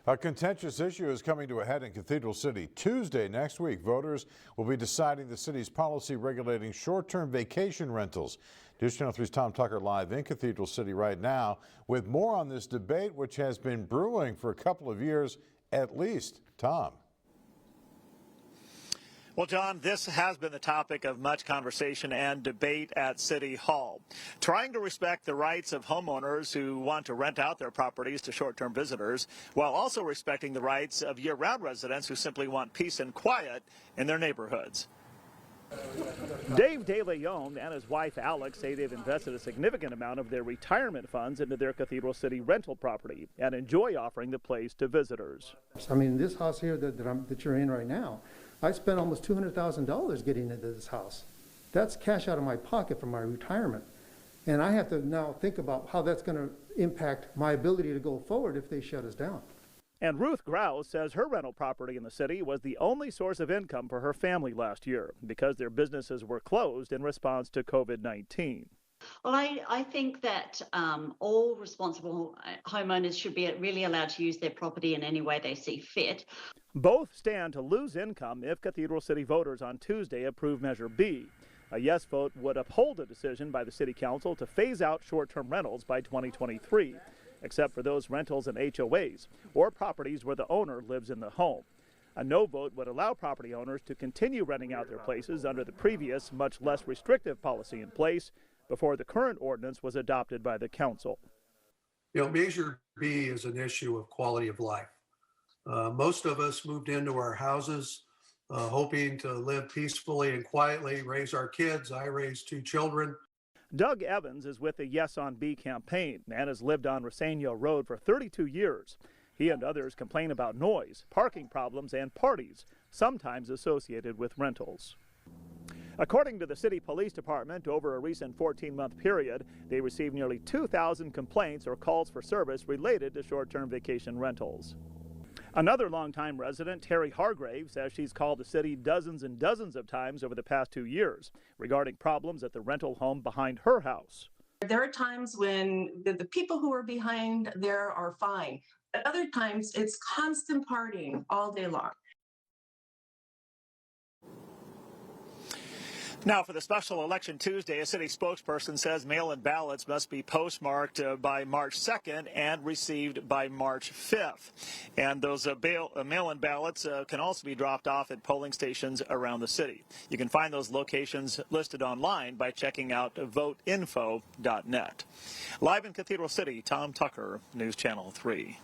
A contentious issue is coming to a head in Cathedral City. Tuesday next week, voters will be deciding the city's policy regulating short-term vacation rentals. News Channel 3's Tom Tucker live in Cathedral City right now with more on this debate, which has been brewing for a couple of years at least. Tom. Well, John, this has been the topic of much conversation and debate at City Hall. Trying to respect the rights of homeowners who want to rent out their properties to short-term visitors, while also respecting the rights of year-round residents who simply want peace and quiet in their neighborhoods. Dave De Leon and his wife Alex say they've invested a significant amount of their retirement funds into their Cathedral City rental property and enjoy offering the place to visitors. I mean, this house here that you're in right now, I spent almost $200,000 getting into this house. That's cash out of my pocket from my retirement. And I have to now think about how that's going to impact my ability to go forward if they shut us down. And Ruth Grouse says her rental property in the city was the only source of income for her family last year because their businesses were closed in response to COVID-19. Well, I think that all responsible homeowners should be really allowed to use their property in any way they see fit. Both stand to lose income if Cathedral City voters on Tuesday approve Measure B. A yes vote would uphold a decision by the City Council to phase out short-term rentals by 2023, except for those rentals in HOAs or properties where the owner lives in the home. A no vote would allow property owners to continue renting out their places under the previous, much less restrictive policy in place before the current ordinance was adopted by the council. You know, Measure B is an issue of quality of life. Most of us moved into our houses hoping to live peacefully and quietly, raise our kids. I raised 2 children. Doug Evans is with the Yes on B campaign and has lived on Roseno Road for 32 years. He and others complain about noise, parking problems, and parties, sometimes associated with rentals. According to the City Police Department, over a recent 14-month period, they received nearly 2,000 complaints or calls for service related to short-term vacation rentals. Another longtime resident, Terry Hargrave, says she's called the city dozens and dozens of times over the past 2 years regarding problems at the rental home behind her house. There are times when the people who are behind there are fine. At other times, it's constant partying all day long. Now, for the special election Tuesday, a city spokesperson says mail-in ballots must be postmarked by March 2nd and received by March 5th. And those mail-in ballots can also be dropped off at polling stations around the city. You can find those locations listed online by checking out voteinfo.net. Live in Cathedral City, Tom Tucker, News Channel 3.